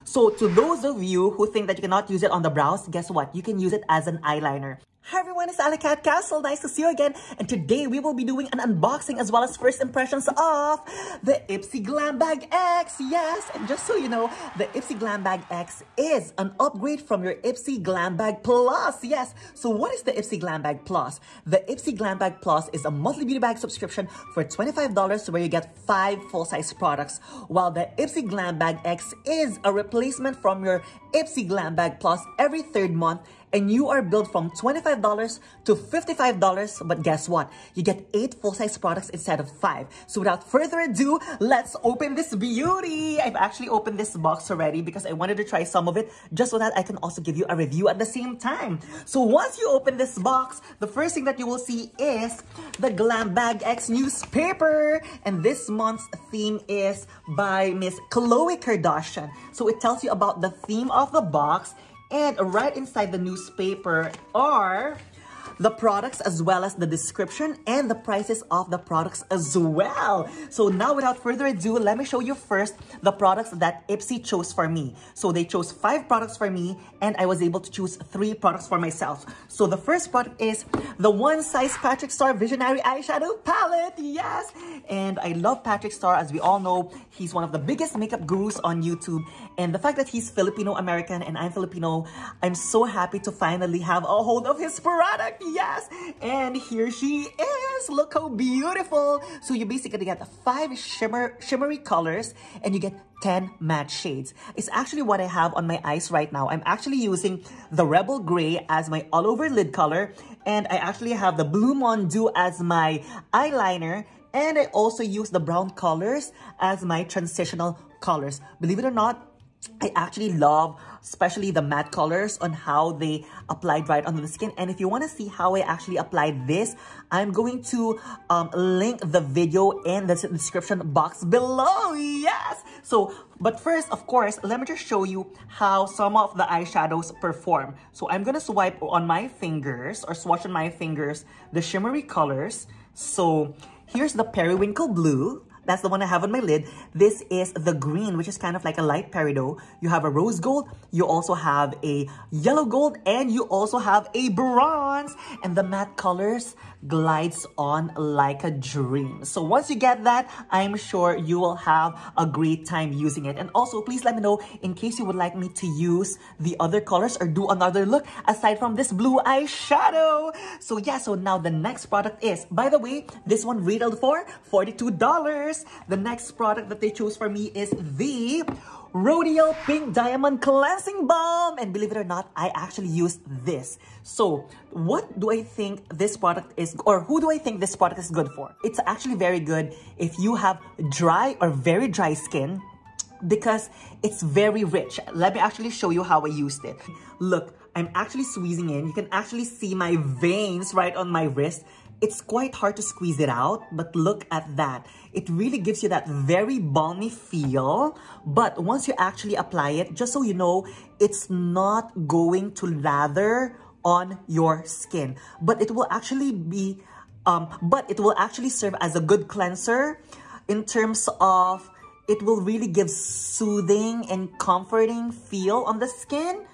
So to those of you who think that you cannot use it on the brows, guess what? You can use it as an eyeliner. Hi everyone, it's Alicat Castle. Nice to see you again. And today we will be doing an unboxing as well as first impressions of the Ipsy Glam Bag X. Yes, and just so you know, the Ipsy Glam Bag X is an upgrade from your Ipsy Glam Bag Plus. Yes, so what is the Ipsy Glam Bag Plus? The Ipsy Glam Bag Plus is a monthly beauty bag subscription for $25 where you get 5 full-size products, while the Ipsy Glam Bag X is a replacement from your Ipsy Glam Bag Plus every 3rd month, and you are billed from $25 to $55, but guess what? You get 8 full-size products instead of 5. So without further ado, let's open this beauty. I've actually opened this box already because I wanted to try some of it just so that I can also give you a review at the same time. So once you open this box, the first thing that you will see is the Glam Bag X newspaper. And this month's theme is by Miss Khloe Kardashian. So it tells you about the theme of the box. And right inside the newspaper are the products as well as the description and the prices of the products as well. So now without further ado, let me show you first the products that Ipsy chose for me. So they chose 5 products for me and I was able to choose 3 products for myself. So the first product is the One Size Patrick Star Visionary Eyeshadow Palette. Yes! And I love Patrick Star. As we all know, he's one of the biggest makeup gurus on YouTube. And the fact that he's Filipino-American and I'm Filipino, I'm so happy to finally have a hold of his product. Yes! And here she is! Look how beautiful! So you basically get 5 shimmery colors and you get 10 matte shades. It's actually what I have on my eyes right now. I'm actually using the Rebel Gray as my all-over lid color. And I actually have the Blue Mondew as my eyeliner. And I also use the brown colors as my transitional colors. Believe it or not, I actually love especially the matte colors on how they applied right onto the skin. And if you want to see how I actually applied this, I'm going to link the video in the description box below. Yes! So, but first, of course, let me just show you how some of the eyeshadows perform. So I'm going to swipe on my fingers or swatch on my fingers the shimmery colors. So here's the Periwinkle Blue. That's the one I have on my lid. This is the green, which is kind of like a light peridot. You have a rose gold. You also have a yellow gold. And you also have a bronze. And the matte colors glides on like a dream. So once you get that, I'm sure you will have a great time using it. And also, please let me know in case you would like me to use the other colors or do another look aside from this blue eyeshadow. So yeah, so now the next product is, by the way, this one retailed for $42. The next product that they chose for me is the Rodial Pink Diamond Cleansing Balm. And believe it or not, I actually used this. So what do I think this product is, or who do I think this product is good for? It's actually very good if you have dry or very dry skin because it's very rich. Let me actually show you how I used it. Look, I'm actually squeezing in. You can actually see my veins right on my wrist. It's quite hard to squeeze it out, but look at that. It really gives you that very balmy feel. But once you actually apply it, just so you know, it's not going to lather on your skin. But it will actually be, it will actually serve as a good cleanser in terms of it will really give soothing and comforting feel on the skin.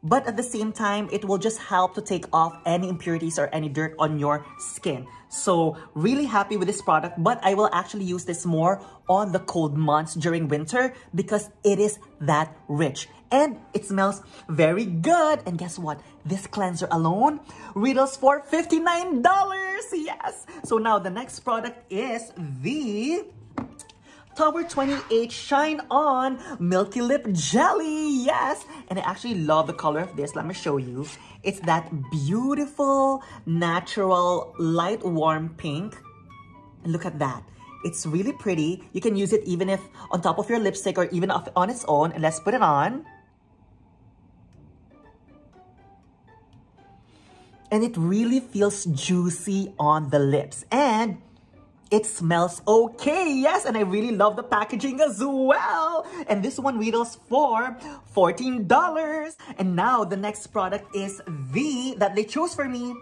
But at the same time, it will just help to take off any impurities or any dirt on your skin. So really happy with this product, but I will actually use this more on the cold months during winter because it is that rich. And it smells very good. And guess what? This cleanser alone retails for $59. Yes! So now the next product is the Tower 28 Shine On Milky Lip Jelly. Yes! And I actually love the color of this. Let me show you. It's that beautiful, natural, light, warm pink. And look at that. It's really pretty. You can use it even if on top of your lipstick or even on its own. And let's put it on. And it really feels juicy on the lips. And it smells okay, yes, and I really love the packaging as well. And this one retails for $14. And now the next product is that they chose for me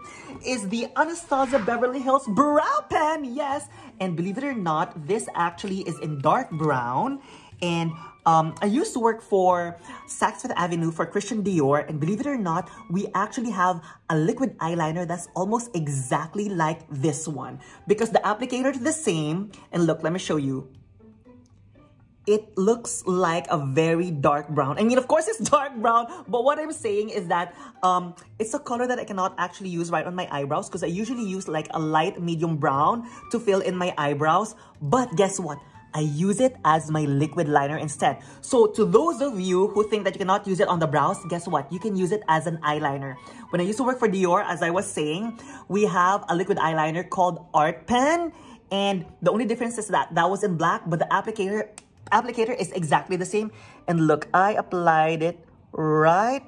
is the Anastasia Beverly Hills Brow Pen, yes. And believe it or not, this actually is in dark brown. And I used to work for Saks Fifth Avenue for Christian Dior, and believe it or not, we actually have a liquid eyeliner that's almost exactly like this one because the applicator is the same. And look, let me show you. It looks like a very dark brown. I mean, of course, it's dark brown, but what I'm saying is that it's a color that I cannot actually use right on my eyebrows because I usually use like a light medium brown to fill in my eyebrows. But guess what? I use it as my liquid liner instead. So to those of you who think that you cannot use it on the brows, guess what? You can use it as an eyeliner. When I used to work for Dior, as I was saying, we have a liquid eyeliner called Art Pen. And the only difference is that that was in black, but the applicator is exactly the same. And look, I applied it right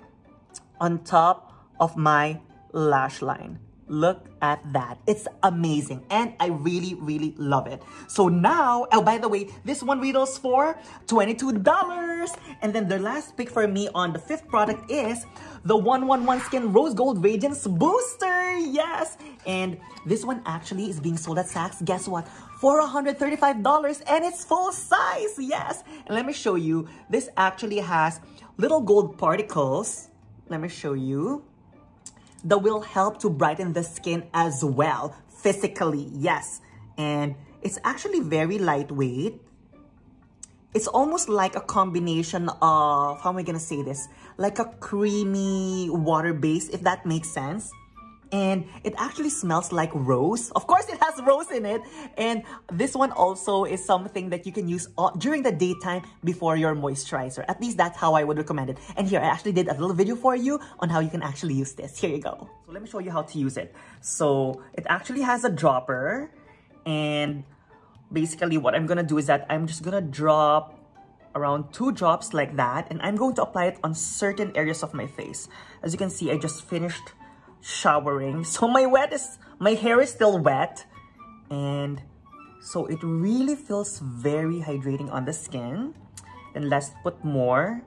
on top of my lash line. Look at that. It's amazing. And I really, really love it. So now, oh, by the way, this one retails for $22. And then the last pick for me on the fifth product is the 111 Skin Rose Gold Radiance Booster. Yes. And this one actually is being sold at Saks. Guess what? For $135, and it's full size. Yes. And let me show you. This actually has little gold particles. Let me show you. That will help to brighten the skin as well, physically, yes. And it's actually very lightweight. It's almost like a combination of, how am I gonna say this? Like a creamy water base, if that makes sense. And it actually smells like rose. Of course, it has rose in it. And this one also is something that you can use during the daytime before your moisturizer. At least that's how I would recommend it. And here, I actually did a little video for you on how you can actually use this. Here you go. So let me show you how to use it. So it actually has a dropper. And basically what I'm gonna do is that I'm just gonna drop around 2 drops like that. And I'm going to apply it on certain areas of my face. As you can see, I just finished showering, so my hair is still wet, and so it really feels very hydrating on the skin. Then let's put more.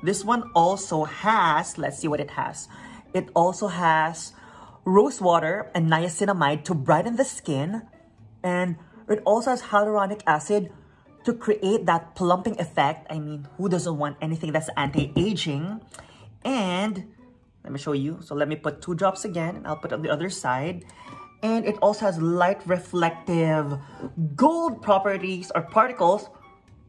This one also has, let's see what it has. It also has rose water and niacinamide to brighten the skin, and it also has hyaluronic acid to create that plumping effect. I mean, who doesn't want anything that's anti-aging? And let me show you. So let me put 2 drops again, and I'll put on the other side. And it also has light reflective gold properties or particles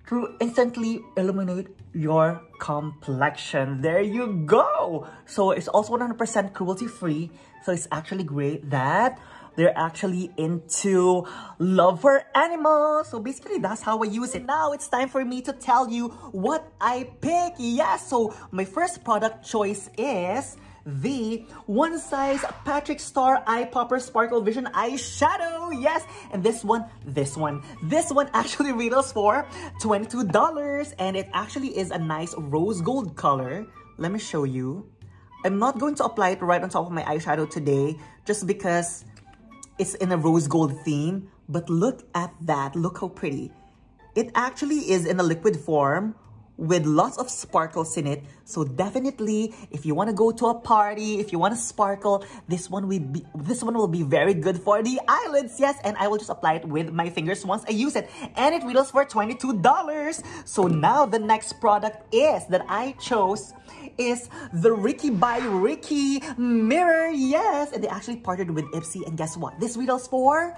to instantly illuminate your complexion. There you go. So it's also 100% cruelty free. So it's actually great that they're actually into love for animals. So basically, that's how I use it. Now it's time for me to tell you what I pick. Yes, so my first product choice is the One Size Patrick Star Eye Popper Sparkle Vision Eyeshadow. Yes, and this one actually retails for $22, and it actually is a nice rose gold color. Let me show you. I'm not going to apply it right on top of my eyeshadow today, just because it's in a rose gold theme. But look at that. Look how pretty. It actually is in a liquid form with lots of sparkles in it. So definitely, if you want to go to a party, if you want to sparkle, this one will be very good for the eyelids. Yes, and I will just apply it with my fingers once I use it. And it retails for $22. So now the next product that I chose is the Ricky by Ricky mirror. Yes, and they actually partnered with Ipsy, and guess what? This retails for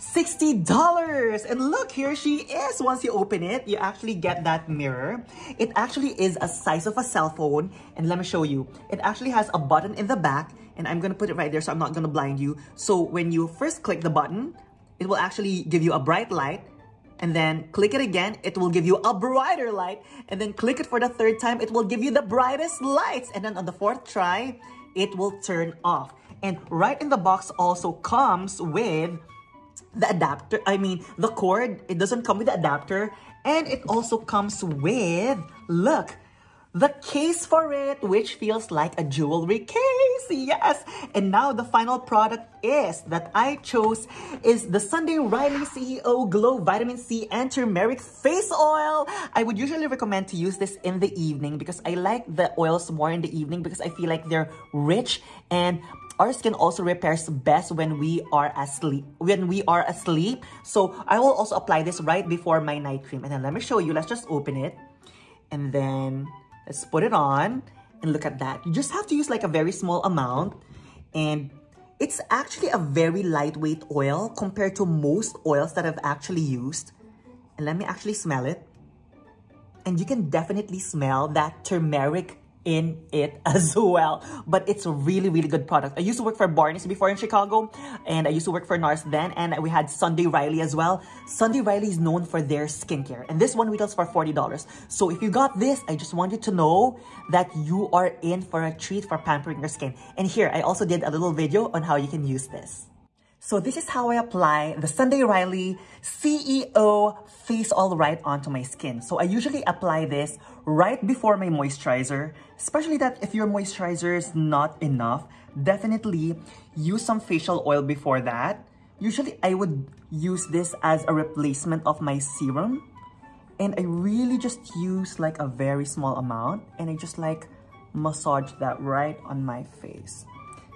$60. And look, here she is. Once you open it, you actually get that mirror. It actually is a size of a cell phone. And let me show you. It actually has a button in the back, and I'm gonna put it right there so I'm not gonna blind you. So when you first click the button, it will actually give you a bright light. And then click it again, it will give you a brighter light. And then click it for the 3rd time, it will give you the brightest lights. And then on the 4th try, it will turn off. And right in the box also comes with the adapter, the cord. It doesn't come with the adapter. And it also comes with, look, the case for it, which feels like a jewelry case. Yes. And now the final product that I chose is the Sunday Riley CEO Glow Vitamin C and Turmeric Face Oil. I would usually recommend to use this in the evening because I like the oils more in the evening because I feel like they're rich, and our skin also repairs best when we are asleep. So I will also apply this right before my night cream. And then let me show you. Let's just open it. And then let's put it on. And look at that. You just have to use like a very small amount. And it's actually a very lightweight oil compared to most oils that I've actually used. And let me actually smell it. And you can definitely smell that turmeric in it as well. But it's a really, really good product. I used to work for Barneys before in Chicago, and I used to work for NARS then, and we had Sunday Riley as well. Sunday Riley is known for their skincare, and this one retails for $40. So if you got this, I just want you to know that you are in for a treat for pampering your skin. And here, I also did a little video on how you can use this. So this is how I apply the Sunday Riley CEO Face All Right onto my skin. So I usually apply this right before my moisturizer, especially that if your moisturizer is not enough, definitely use some facial oil before that. Usually I would use this as a replacement of my serum. And I really just use like a very small amount, and I just like massage that right on my face.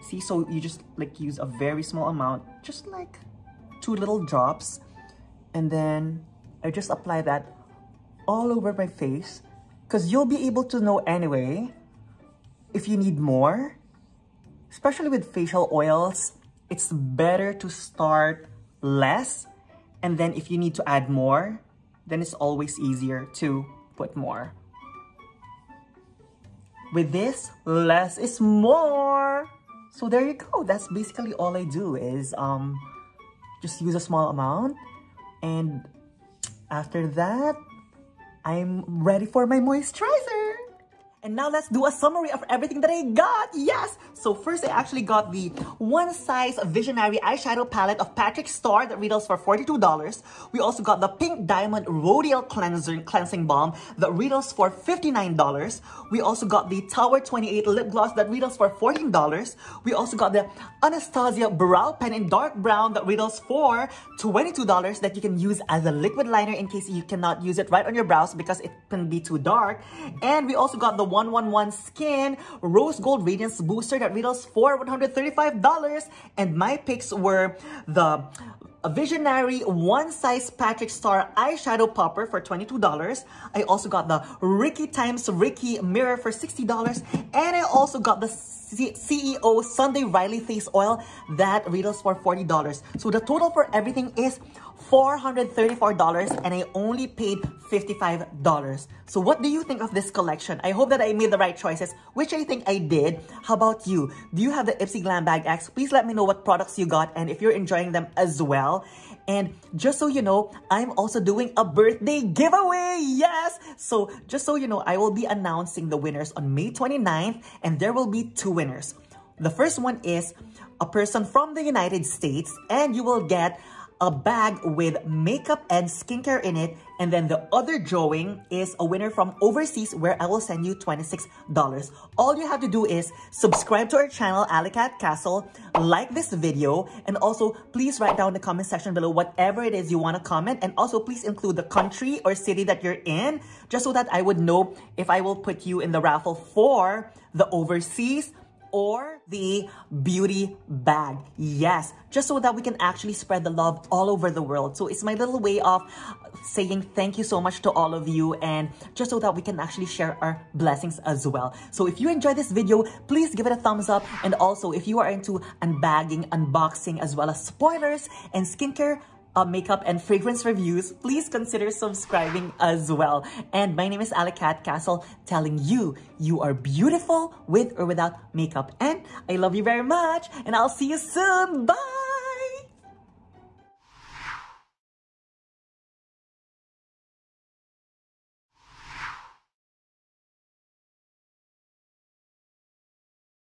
See, so you just like use a very small amount, just like 2 little drops. And then I just apply that all over my face, because you'll be able to know anyway if you need more. Especially with facial oils, it's better to start less. And then if you need to add more, then it's always easier to put more. With this, less is more. So there you go. That's basically all I do is just use a small amount. And after that, I'm ready for my moisturizer. And now let's do a summary of everything that I got. Yes! So first, I actually got the One Size Visionary Eyeshadow Palette of Patrick Starrr that retails for $42. We also got the Pink Diamond Rodial Cleansing Balm that retails for $59. We also got the Tower 28 Lip Gloss that retails for $14. We also got the Anastasia Brow Pen in Dark Brown that retails for $22 that you can use as a liquid liner in case you cannot use it right on your brows because it can be too dark. And we also got the 111 Skin Rose Gold Radiance Booster that retails for $135. And my picks were the Visionary One Size Patrick Starrr Eyeshadow Popper for $22. I also got the Ricky Times Ricky Mirror for $60. And I also got the CEO Sunday Riley Face Oil that retails for $40. So the total for everything is $434, and I only paid $55. So what do you think of this collection? I hope that I made the right choices, which I think I did. How about you? Do you have the Ipsy Glam Bag X? Please let me know what products you got and if you're enjoying them as well. And just so you know, I'm also doing a birthday giveaway. Yes! So just so you know, I will be announcing the winners on May 29th, and there will be 2 winners. The first one is a person from the United States, and you will get a bag with makeup and skincare in it. And then the other drawing is a winner from overseas, where I will send you $26. All you have to do is subscribe to our channel, Alicat Castle, like this video, and also please write down in the comment section below whatever it is you want to comment. And also please include the country or city that you're in, just so that I would know if I will put you in the raffle for the overseas or the beauty bag. Yes, just so that we can actually spread the love all over the world. So it's my little way of saying thank you so much to all of you, and just so that we can actually share our blessings as well. So if you enjoyed this video, please give it a thumbs up. And also, if you are into unbagging, unboxing, as well as spoilers and skincare, makeup and fragrance reviews, please consider subscribing as well. And my name is Alicat Castle, telling you, you are beautiful with or without makeup. And I love you very much, and I'll see you soon. Bye!